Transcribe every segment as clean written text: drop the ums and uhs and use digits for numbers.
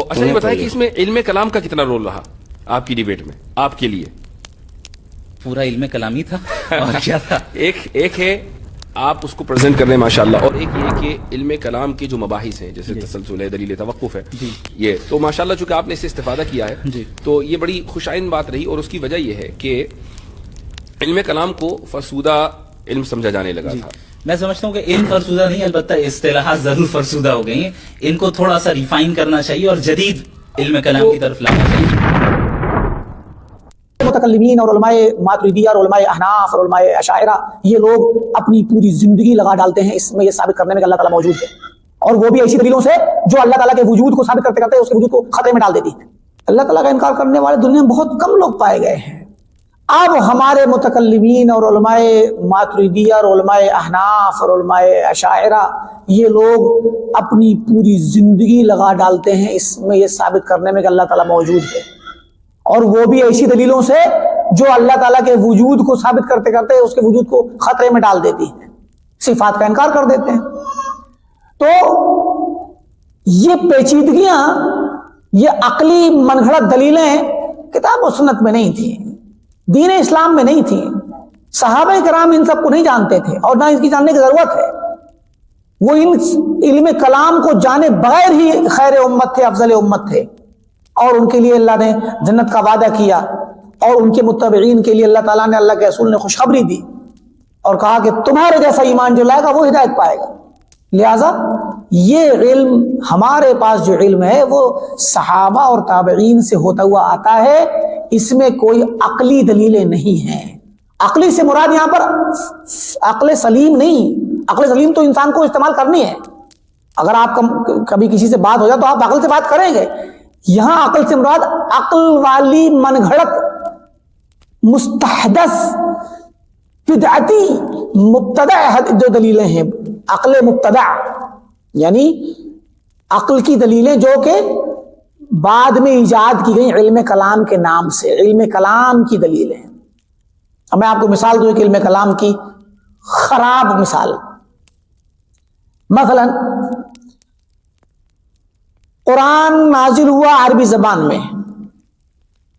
اچھا یہ بتائیں کہ اس میں علم کلام کا کتنا رول رہا آپ کی ڈیبیٹ میں، آپ کے لیے؟ پورا علم کلامی تھا اور کیا تھا. ایک ہے آپ اس کو پریزنٹ کر رہے ہیں ماشاءاللہ، اور ایک یہ کہ علم کلام کے جو مباحث ہیں جیسے تسلسل ہے، دلیل توقف ہے، یہ تو ماشاءاللہ چونکہ آپ نے اس سے استفادہ کیا ہے تو یہ بڑی خوش آئند بات رہی، اور اس کی وجہ یہ ہے کہ علم کلام کو فرسودہ علم سمجھا جانے لگا تھا. میں سمجھتا ہوں کہ علم فرسودہ نہیں، البتہ اصطلاحات ضرور فرسودہ ہو گئی ہیں. ان کو تھوڑا سا ریفائن کرنا چاہیے اور جدید علم کلام کی طرف لانا چاہیے. متکلمین اور علماء ماتریدیہ اور علماء احناف اور علماء اشاعرہ یہ لوگ اپنی پوری زندگی لگا ڈالتے ہیں اس میں یہ ثابت کرنے میں کہ اللہ تعالیٰ موجود ہے، اور وہ بھی ایسی دلیلوں سے جو اللہ تعالیٰ کے وجود کو ثابت کرتے کرتے اس کے وجود کو خطرے میں ڈال دیتی ہے. اللہ تعالیٰ کا انکار کرنے والے دنیا میں بہت کم لوگ پائے گئے ہیں. اب ہمارے متکلمین اور علماء ماتریدیہ اور علماء احناف اور علماء اشاعرہ یہ لوگ اپنی پوری زندگی لگا ڈالتے ہیں اس میں یہ ثابت کرنے میں کہ اللہ تعالیٰ موجود ہے، اور وہ بھی ایسی دلیلوں سے جو اللہ تعالیٰ کے وجود کو ثابت کرتے کرتے اس کے وجود کو خطرے میں ڈال دیتی ہے، صفات کا انکار کر دیتے ہیں. تو یہ پیچیدگیاں، یہ عقلی من گھڑت دلیلیں کتاب و سنت میں نہیں تھیں، دین اسلام میں نہیں تھیں. صحابہ کرام ان سب کو نہیں جانتے تھے اور نہ اس کی جاننے کی ضرورت ہے. وہ ان علم کلام کو جانے بغیر ہی خیر امت تھے، افضل امت تھے، اور ان کے لیے اللہ نے جنت کا وعدہ کیا، اور ان کے متبعین کے لیے اللہ تعالیٰ نے، اللہ کے رسول نے خوشخبری دی اور کہا کہ تمہارے جیسا ایمان جو لائے گا وہ ہدایت پائے گا. لہذا یہ علم، ہمارے پاس جو علم ہے وہ صحابہ اور تابعین سے ہوتا ہوا آتا ہے، اس میں کوئی عقلی دلیلیں نہیں ہیں. عقلی سے مراد یہاں پر عقل سلیم نہیں، عقل سلیم تو انسان کو استعمال کرنی ہے. اگر آپ کبھی کسی سے بات ہو جائے تو آپ عقل سے بات کریں گے. یہاں عقل سے مراد عقل والی من گھڑت مستحدث بدعتی مبتدع جو دلیلیں ہیں، عقل مبتدع یعنی عقل کی دلیلیں جو کہ بعد میں ایجاد کی گئی علم کلام کے نام سے، علم کلام کی دلیلیں. اب میں آپ کو مثال دوں کہ علم کلام کی خراب مثال. مثلا قرآن نازل ہوا عربی زبان میں،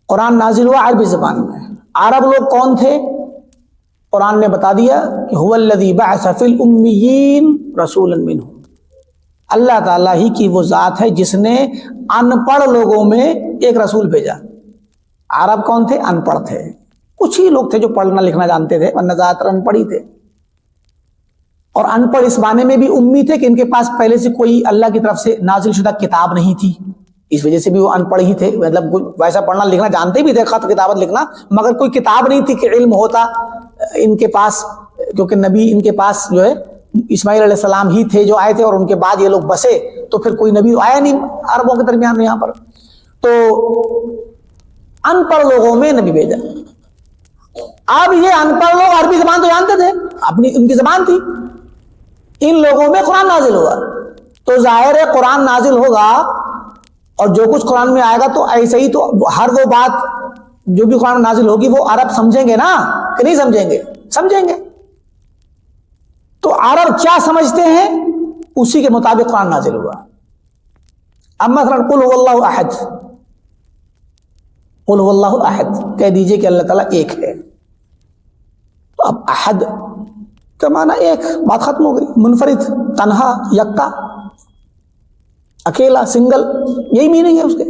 قرآن نازل ہوا عربی زبان میں. عرب لوگ کون تھے؟ قرآن نے بتا دیا کہ هو الذی بعث فی الامیین رسولا منہم، اللہ تعالیٰ ہی کی وہ ذات ہے جس نے ان پڑھ لوگوں میں ایک رسول بھیجا. عرب کون تھے؟ ان پڑھ تھے. کچھ ہی لوگ تھے جو پڑھنا لکھنا جانتے تھے، ورنہ زیادہ تر ان پڑھ ہی تھے. اور ان پڑھ اس معنی میں بھی امی تھے کہ ان کے پاس پہلے سے کوئی اللہ کی طرف سے نازل شدہ کتاب نہیں تھی، اس وجہ سے بھی وہ ان پڑھ ہی تھے. مطلب ویسا پڑھنا لکھنا جانتے بھی تھے، خط کتابت لکھنا، مگر کوئی کتاب نہیں تھی کہ علم ہوتا ان کے پاس، کیونکہ نبی ان کے پاس جو ہے اسماعیل علیہ السلام ہی تھے جو آئے تھے، اور ان کے بعد یہ لوگ بسے، تو پھر کوئی نبی آیا نہیں عربوں کے درمیان میں یہاں پر. تو ان پڑھ لوگوں میں نبی بھیجا. اب یہ ان پڑھ لوگ عربی زبان تو جانتے تھے، اپنی ان کی زبان تھی. ان لوگوں میں قرآن نازل ہوا، تو ظاہر ہے قرآن نازل ہوگا اور جو کچھ قرآن میں آئے گا تو ایسے ہی تو ہر وہ بات جو بھی قرآن نازل ہوگی وہ عرب سمجھیں گے نا، کہ نہیں سمجھیں گے؟ سمجھیں گے. تو عرب کیا سمجھتے ہیں اسی کے مطابق قرآن نازل ہوا. اب مثلا قل هو اللہ احد، قل هو اللہ احد کہہ دیجئے کہ اللہ تعالیٰ ایک ہے. تو اب احد کا معنی ایک، بات ختم ہو گئی. منفرد، تنہا، یکتا، اکیلا، سنگل، یہی میننگ ہے اس کے.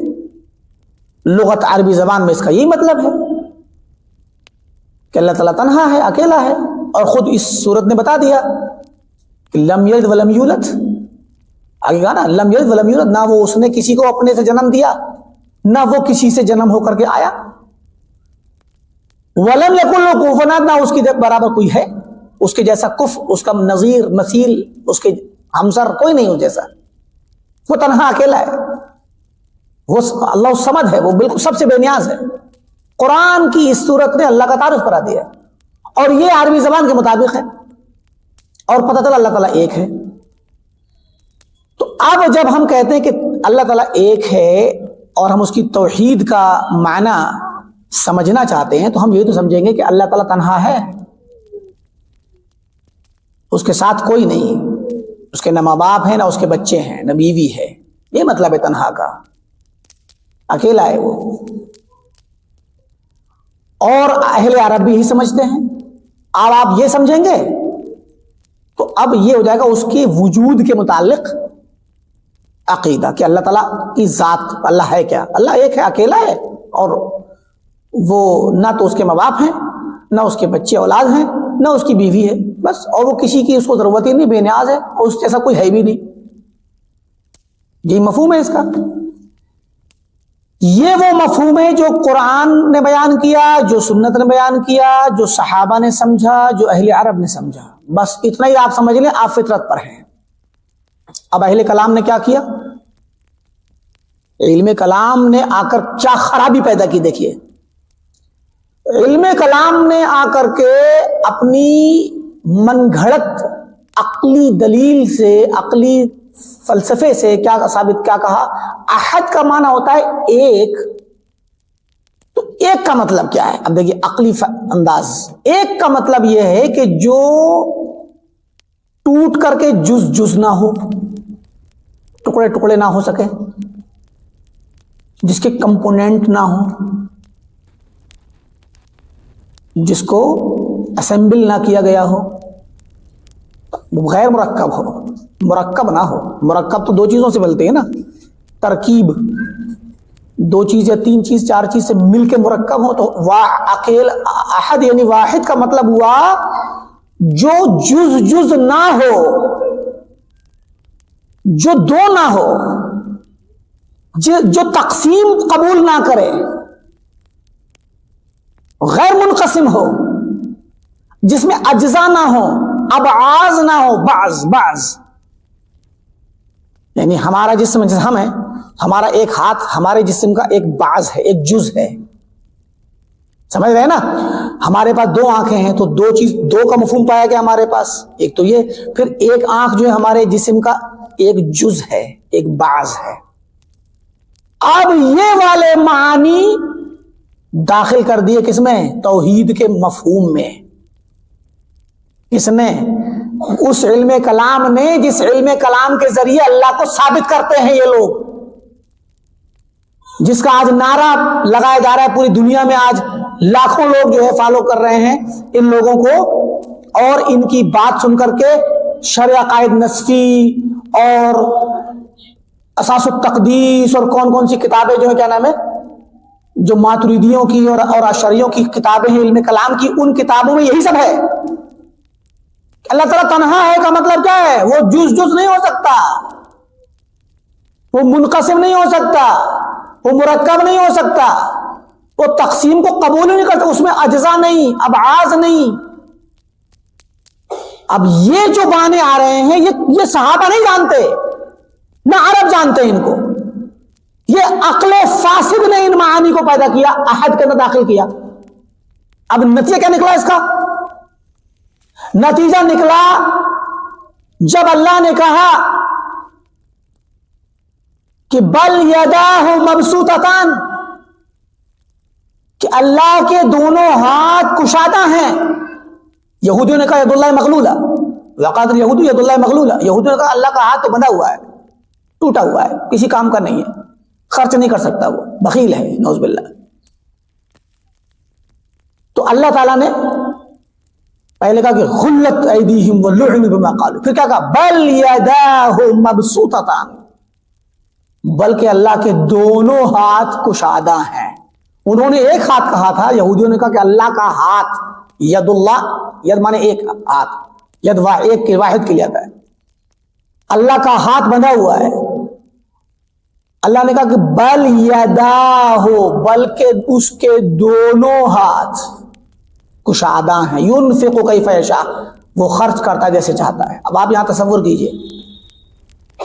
لغت عربی زبان میں اس کا یہی مطلب ہے کہ اللہ تعالیٰ تنہا ہے، اکیلا ہے. اور خود اس صورت نے بتا دیا کہ لم یلد ولم یولد، آگے کہا نا لم یلد ولم یولد، نہ وہ اس نے کسی کو اپنے سے جنم دیا، نہ وہ کسی سے جنم ہو کر کے آیا. ولم یکن لہ کفوا احد، نہ اس کی برابر کوئی ہے، اس کے جیسا کف، اس کا نظیر، مثیل، اس کے ہمسر کوئی نہیں اس جیسا. وہ تنہا اکیلا ہے، وہ اللہ الصمد ہے، وہ بالکل سب سے بے نیاز ہے. قرآن کی اس صورت نے اللہ کا تعارف کرا دیا، اور یہ عربی زبان کے مطابق ہے، اور پتہ چلا اللہ تعالیٰ ایک ہے. تو اب جب ہم کہتے ہیں کہ اللہ تعالیٰ ایک ہے اور ہم اس کی توحید کا معنی سمجھنا چاہتے ہیں، تو ہم یہ تو سمجھیں گے کہ اللہ تعالیٰ تنہا ہے، اس کے ساتھ کوئی نہیں، اس کے نہ ماں باپ ہیں، نہ اس کے بچے ہیں، نہ بیوی ہے. یہ مطلب ہے تنہا کا. اکیلا ہے وہ، اور اہل عرب بھی یہی سمجھتے ہیں. اب آپ یہ سمجھیں گے تو اب یہ ہو جائے گا اس کے وجود کے متعلق عقیدہ کہ اللہ تعالیٰ کی ذات، اللہ ہے کیا؟ اللہ ایک ہے، اکیلا ہے، اور وہ نہ تو اس کے ماں باپ ہیں، نہ اس کے بچے اولاد ہیں، نہ اس کی بیوی ہے، بس، اور وہ کسی کی اس کو ضرورت ہی نہیں، بے نیاز ہے، اور اس جیسا کوئی ہے بھی نہیں. یہی مفہوم ہے اس کا. یہ وہ مفہوم ہے جو قرآن نے بیان کیا، جو سنت نے بیان کیا، جو صحابہ نے سمجھا، جو اہل عرب نے سمجھا. بس اتنا ہی آپ سمجھ لیں، آپ فطرت پر ہیں. اب اہل کلام نے کیا کیا؟ علم کلام نے آ کر کیا خرابی پیدا کی. دیکھیے، علم کلام نے آ کر کے اپنی من گھڑت عقلی دلیل سے، عقلی فلسفے سے کیا ثابت، کیا کہا؟ احد کا معنی ہوتا ہے ایک. تو ایک کا مطلب کیا ہے؟ اب دیکھیے عقلی انداز. ایک کا مطلب یہ ہے کہ جو ٹوٹ کر کے جز جز نہ ہو، ٹکڑے ٹکڑے نہ ہو سکے، جس کے کمپوننٹ نہ ہو، جس کو اسمبل نہ کیا گیا ہو، غیر مرکب ہو، مرکب نہ ہو. مرکب تو دو چیزوں سے بنتے ہیں نا، ترکیب، دو چیز یا تین چیز، چار چیز سے مل کے مرکب ہو. تو احد یعنی واحد کا مطلب ہوا جو جز جز نہ ہو، جو دو نہ ہو، جو تقسیم قبول نہ کرے، غیر منقسم ہو، جس میں اجزاء نہ ہو، ابعاض نہ ہو، بعض. یعنی ہمارا جسم جیسے ہم ہیں، ہمارا ایک ہاتھ ہمارے جسم کا ایک بعض ہے، ایک جز ہے. سمجھ رہے ہیں نا؟ ہمارے پاس دو آنکھیں ہیں تو دو چیز، دو کا مفہوم پایا گیا ہمارے پاس. ایک تو یہ، پھر ایک آنکھ جو ہے ہمارے جسم کا ایک جز ہے، ایک بعض ہے. اب یہ والے معانی داخل کر دیے کس میں؟ توحید کے مفہوم میں. کس نے؟ اس علم کلام نے، جس علم کلام کے ذریعے اللہ کو ثابت کرتے ہیں یہ لوگ، جس کا آج نعرہ لگایا جا رہا ہے پوری دنیا میں. آج لاکھوں لوگ جو ہے فالو کر رہے ہیں ان لوگوں کو، اور ان کی بات سن کر کے شرع عقائد نصفی اور اساس التقدیس اور کون کون سی کتابیں جو ہیں، کیا نام ہے، جو ماتریدیوں کی اور اشعریوں کی کتابیں ہیں علم کلام کی، ان کتابوں میں یہی سب ہے. اللہ تعالیٰ تنہا ہے کا مطلب کیا ہے؟ وہ جز جز نہیں ہو سکتا، وہ منقسم نہیں ہو سکتا، وہ مرکب نہیں ہو سکتا، وہ تقسیم کو قبول نہیں کرتا، اس میں اجزاء نہیں، ابعاض نہیں. اب یہ جو بانے آ رہے ہیں یہ صحابہ نہیں جانتے، نہ عرب جانتے ان کو. یہ عقل فاسد نے ان معانی کو پیدا کیا، احد کے اندر داخل کیا. اب نتیجہ کیا نکلا اس کا؟ نتیجہ نکلا جب اللہ نے کہا کہ بل یداہ مبسوطتان، کہ اللہ کے دونوں ہاتھ کشادہ ہیں. یہودیوں نے کہا ید اللہ مغلولہ، وقالت الیہود ید اللہ مغلولہ. یہودیوں نے کہا اللہ کا ہاتھ تو بندھا ہوا ہے، ٹوٹا ہوا ہے، کسی کام کا نہیں ہے، خرچ نہیں کر سکتا، وہ بخیل ہے، نعوذ باللہ. تو اللہ تعالیٰ نے پہلے کہا کہ غلت ایدیہم ولعنوا بما قالوا، پھر کیا کہا؟ بل یداہ مبسوطتان، بلکہ اللہ کے دونوں ہاتھ کشادہ ہیں. انہوں نے ایک ہاتھ کہا تھا، یہودیوں نے کہا کہ اللہ کا ہاتھ، ید اللہ، ید مانے ایک ہاتھ، ید ایک کے واحد کے لیے آتا ہے، اللہ کا ہاتھ بندھا ہوا ہے. اللہ نے کہا کہ بل یداہ، بلکہ اس کے دونوں ہاتھ کشادہ ہیں. ينفق کیف یشاء، وہ خرچ کرتا ہے جیسے چاہتا ہے. اب آپ یہاں تصور کیجئے،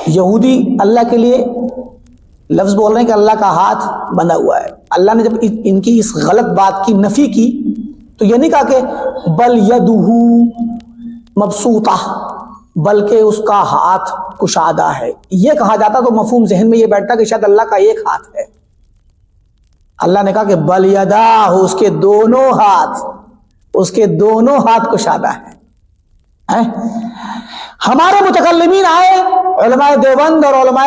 یہودی اللہ کے لیے لفظ بول رہے ہیں کہ اللہ کا ہاتھ بندھا ہوا ہے. اللہ نے جب ان کی اس غلط بات کی نفی کی تو یہ نہیں کہا کہ بل یدہ مبسوطہ، بلکہ اس کا ہاتھ کشادہ ہے. یہ کہا جاتا تو مفہوم ذہن میں یہ بیٹھتا کہ شاید اللہ کا ایک ہاتھ ہے. اللہ نے کہا کہ بل یداہ، اس کے دونوں ہاتھ، اس کے دونوں ہاتھ کشادہ ہیں. ہمارے متکلمین آئے، علماء دیوبند اور علماء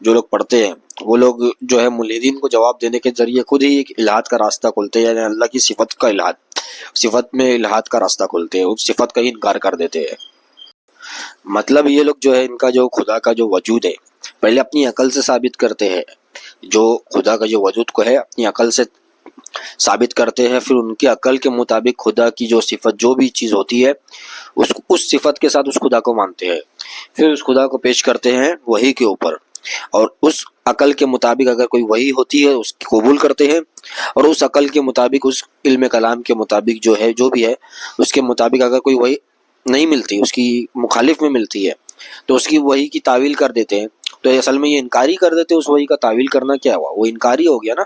جو لوگ پڑھتے ہیں وہ لوگ جو ہے ملحدین کو جواب دینے کے ذریعے خود ہی ایک الہاد کا راستہ کھولتے ہیں، یعنی اللہ کی صفت کا الہاد، صفت میں الہاد کا راستہ کھولتے ہیں، اس صفت کا ہی انکار کر دیتے ہیں۔ مطلب یہ لوگ جو ہے ان کا جو خدا کا جو وجود ہے پہلے اپنی عقل سے ثابت کرتے ہیں، جو خدا کا جو وجود کو ہے اپنی عقل سے ثابت کرتے ہیں، پھر ان کی عقل کے مطابق خدا کی جو صفت جو بھی چیز ہوتی ہے اس صفت کے ساتھ اس خدا کو مانتے ہیں، پھر اس خدا کو پیش کرتے ہیں وحی کے اوپر، اور اس عقل کے مطابق اگر کوئی وحی ہوتی ہے اس کی قبول کرتے ہیں، اور اس عقل کے مطابق اس علم کلام کے مطابق جو ہے جو بھی ہے اس کے مطابق اگر کوئی وحی نہیں ملتی، اس کی مخالف میں ملتی ہے تو اس کی وحی کی تعویل کر دیتے ہیں۔ تو اصل میں یہ انکاری کر دیتے، اس وحی کا تعویل کرنا کیا ہوا، وہ انکاری ہو گیا نا۔